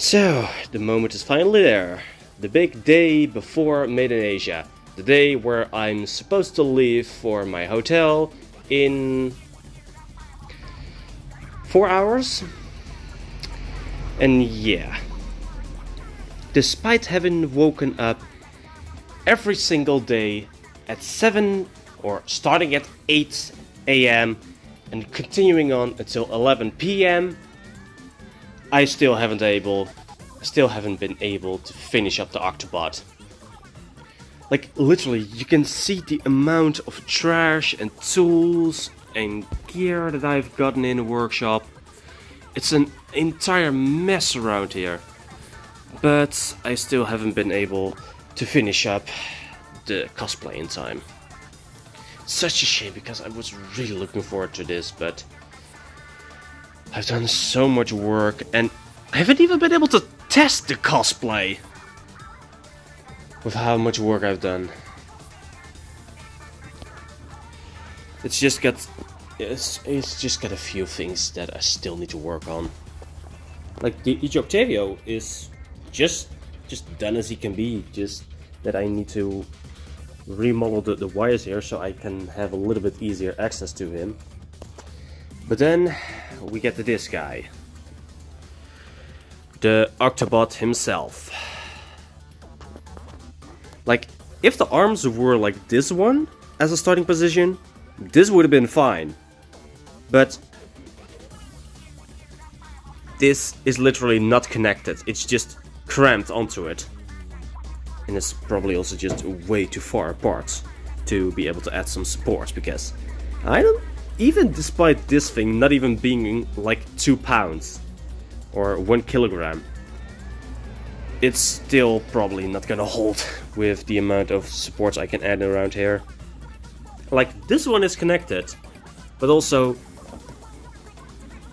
So, the moment is finally there. The big day before Made in Asia. The day where I'm supposed to leave for my hotel in 4 hours. And yeah. Despite having woken up every single day at 7 or starting at 8 AM and continuing on until 11 PM, I still haven't been able to finish up the Octobot. Like, literally, you can see the amount of trash and tools and gear that I've gotten in the workshop. It's an entire mess around here. But I still haven't been able to finish up the cosplay in time. Such a shame, because I was really looking forward to this, but I've done so much work and I haven't even been able to test the cosplay with how much work I've done. It's just got a few things that I still need to work on. Like the Octavio is just done as he can be, just that I need to remodel the wires here so I can have a little bit easier access to him. But then we get to this guy, the Octobot himself. Like, if the arms were like this one as a starting position, this would have been fine. But this is literally not connected, it's just cramped onto it. And it's probably also just way too far apart to be able to add some support, because I don't, even despite this thing not even being like 2 pounds or 1 kilogram, it's still probably not gonna hold with the amount of supports I can add around here. Like, this one is connected, but also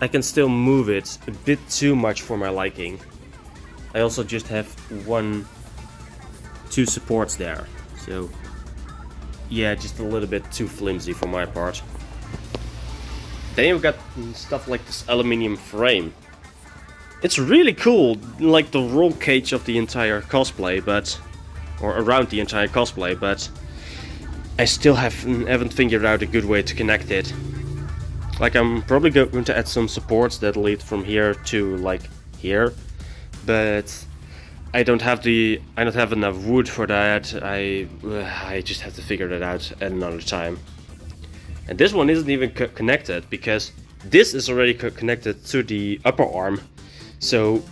I can still move it a bit too much for my liking. I also just have 2 supports there, so yeah, just a little bit too flimsy for my part. Then you've got stuff like this aluminium frame. It's really cool, like the roll cage of the entire cosplay, or around the entire cosplay, but I still haven't figured out a good way to connect it. Like, I'm probably going to add some supports that lead from here to like here, but I don't have enough wood for that. I just have to figure that out at another time. And this one isn't even connected, because this is already connected to the upper arm. So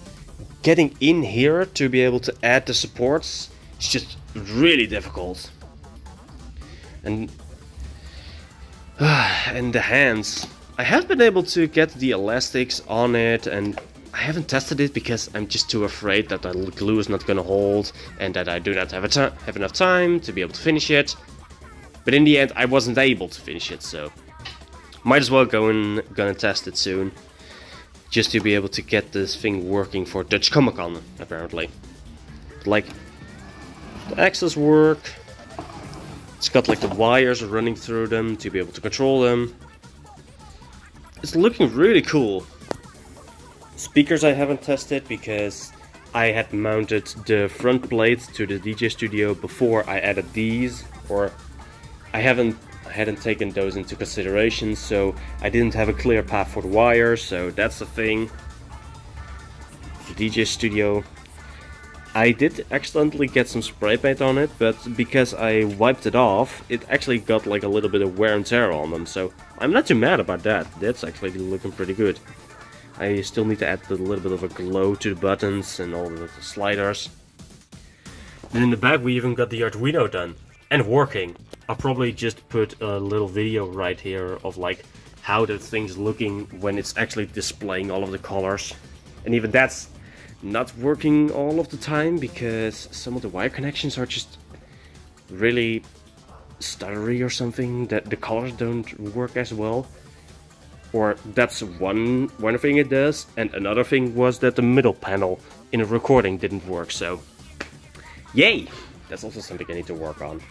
getting in here to be able to add the supports is just really difficult. And the hands, I have been able to get the elastics on it, and I haven't tested it because I'm just too afraid that the glue is not gonna hold and that I do not have enough time to be able to finish it. But in the end, I wasn't able to finish it, so might as well gonna test it soon, just to be able to get this thing working for Dutch Comic Con, apparently. Like, the axles work. It's got like the wires running through them to be able to control them. It's looking really cool. Speakers I haven't tested because I had mounted the front plates to the DJ studio before I added these, or I hadn't taken those into consideration, so I didn't have a clear path for the wires, so that's the thing. The DJ studio, I did accidentally get some spray paint on it, but because I wiped it off, it actually got like a little bit of wear and tear on them, so I'm not too mad about that. That's actually looking pretty good. I still need to add a little bit of a glow to the buttons and all the sliders. And in the back we even got the Arduino done and working. I'll probably just put a little video right here of like how the thing's looking when it's actually displaying all of the colors. And even that's not working all of the time because some of the wire connections are just really stuttery or something, that the colors don't work as well. Or that's one thing it does, and another thing was that the middle panel in a recording didn't work, so yay! That's also something I need to work on.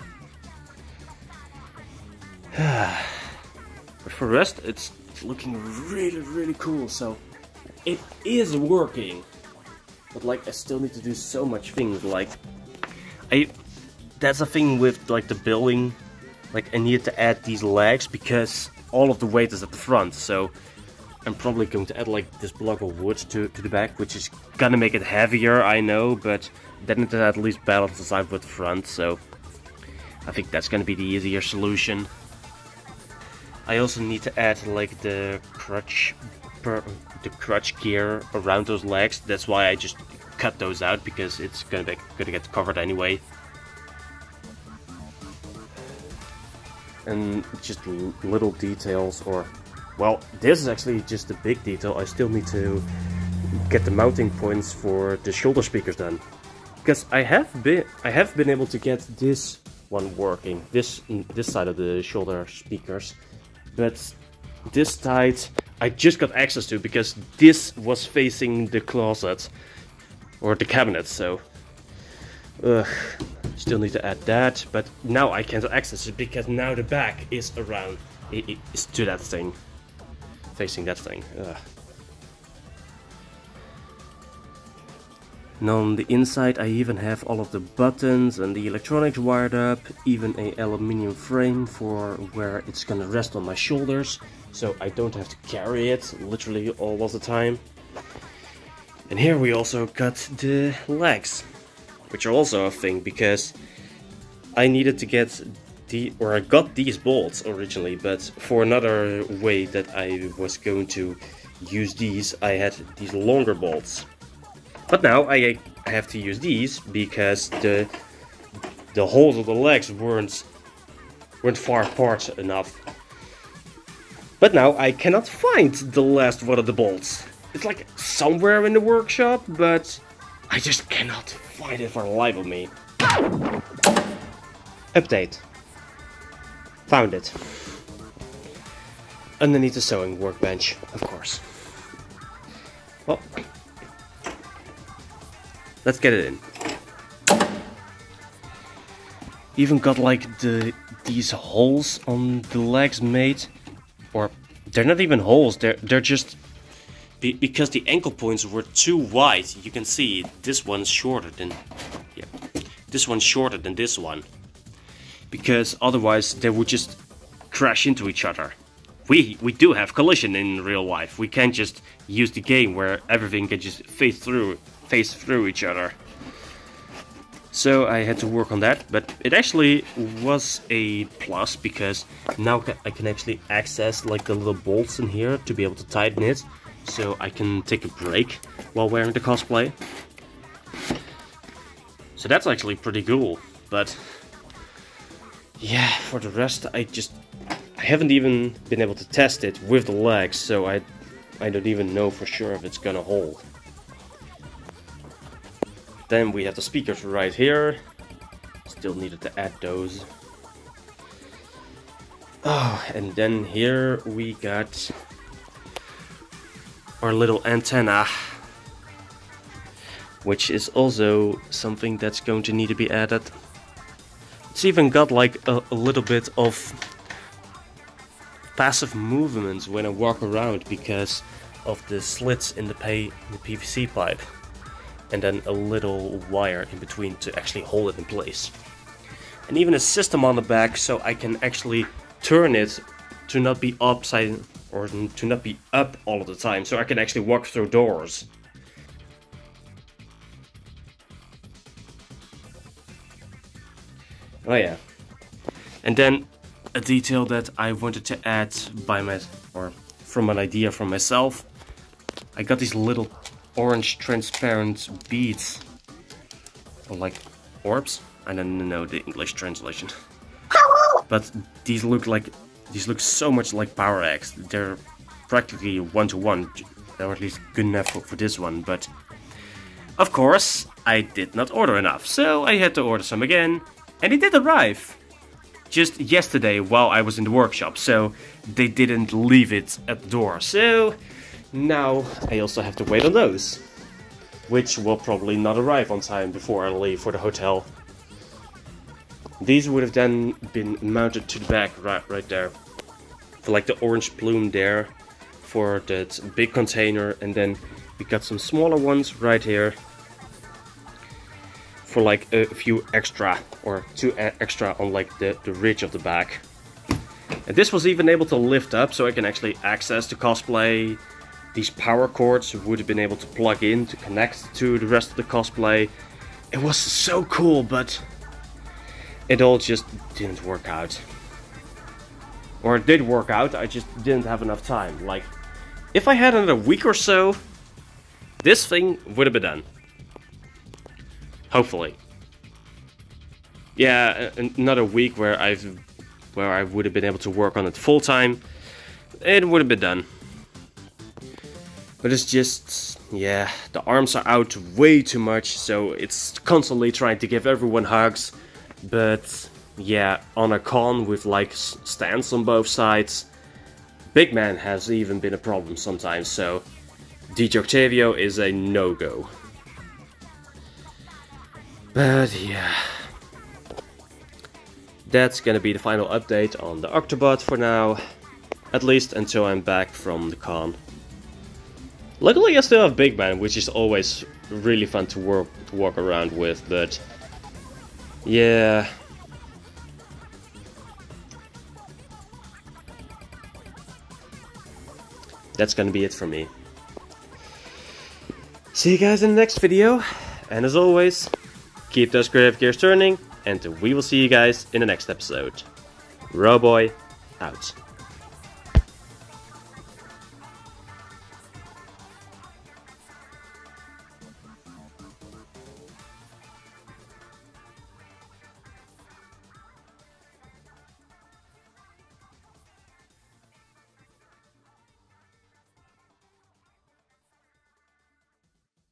But for the rest, it's looking really, really cool, so it is working. But like, I still need to do so much things. Like, that's a thing with like the building. Like, I needed to add these legs because all of the weight is at the front. So I'm probably going to add like this block of wood to the back, which is gonna make it heavier, I know, but then it at least balances out with the front. So I think that's gonna be the easier solution. I also need to add like the crutch gear around those legs. That's why I just cut those out, because it's gonna get covered anyway. And just little details, or well, this is actually just a big detail. I still need to get the mounting points for the shoulder speakers done, because I have been able to get this one working, this side of the shoulder speakers, but this side I just got access to because this was facing the closet or the cabinet. So still need to add that, but now I can't access it because now the back is around, it's to that thing, facing that thing. And on the inside I even have all of the buttons and the electronics wired up, even a aluminium frame for where it's gonna rest on my shoulders, so I don't have to carry it literally all of the time. And here we also got the legs, which are also a thing, because I needed to get I got these bolts originally, but for another way that I was going to use these, I had these longer bolts. But now I have to use these because the holes of the legs weren't far apart enough. But now I cannot find the last one of the bolts. It's like somewhere in the workshop, but I just cannot find it for the life of me. Update. Found it. Underneath the sewing workbench, of course. Well, let's get it in. Even got like these holes on the legs made, or they're not even holes. They're just because the ankle points were too wide. You can see this one's shorter than this one's shorter than this one, because otherwise they would just crash into each other. We do have collision in real life. We can't just use the game where everything can just phase through each other. So I had to work on that, but it actually was a plus, because now I can actually access like the little bolts in here to be able to tighten it, so I can take a break while wearing the cosplay. So that's actually pretty cool, but yeah, for the rest I haven't even been able to test it with the legs, so I don't even know for sure if it's gonna hold. Then we have the speakers right here. Still needed to add those. Oh, and then here we got our little antenna, which is also something that's going to need to be added. It's even got like a little bit of passive movements when I walk around because of the slits in the PVC pipe, and then a little wire in between to actually hold it in place. And even a system on the back, so I can actually turn it to not be upside or to not be up all of the time, so I can actually walk through doors. Oh yeah. And then a detail that I wanted to add from an idea from myself, I got these little orange transparent beads, or like orbs. I don't know the English translation, but these look so much like power eggs. They're practically 1-to-1, or at least good enough for this one. But of course, I did not order enough, so I had to order some again, and it did arrive just yesterday while I was in the workshop. So they didn't leave it at the door. So now I also have to wait on those, which will probably not arrive on time before I leave for the hotel. These would have then been mounted to the back right there, for like the orange plume there, for that big container, and then we got some smaller ones right here for like a few extra, or 2 extra on like the ridge of the back. And this was even able to lift up, so I can actually access the Cosplay. These power cords would have been able to plug in to connect to the rest of the Cosplay. It was so cool, but it all just didn't work out. Or it did work out, I just didn't have enough time. Like, if I had another week or so, this thing would have been done. Hopefully. Yeah, another week where I would have been able to work on it full time, it would have been done. But it's just, yeah, the arms are out way too much, so it's constantly trying to give everyone hugs. But yeah, on a con with like stands on both sides, big man has even been a problem sometimes, so DJ Octavio is a no-go. But yeah, that's gonna be the final update on the Octobot for now, at least until I'm back from the con. Luckily I still have Big Man, which is always really fun to walk around with, but yeah. That's gonna be it from me. See you guys in the next video, and as always, keep those creative gears turning, and we will see you guys in the next episode. Roboy, out.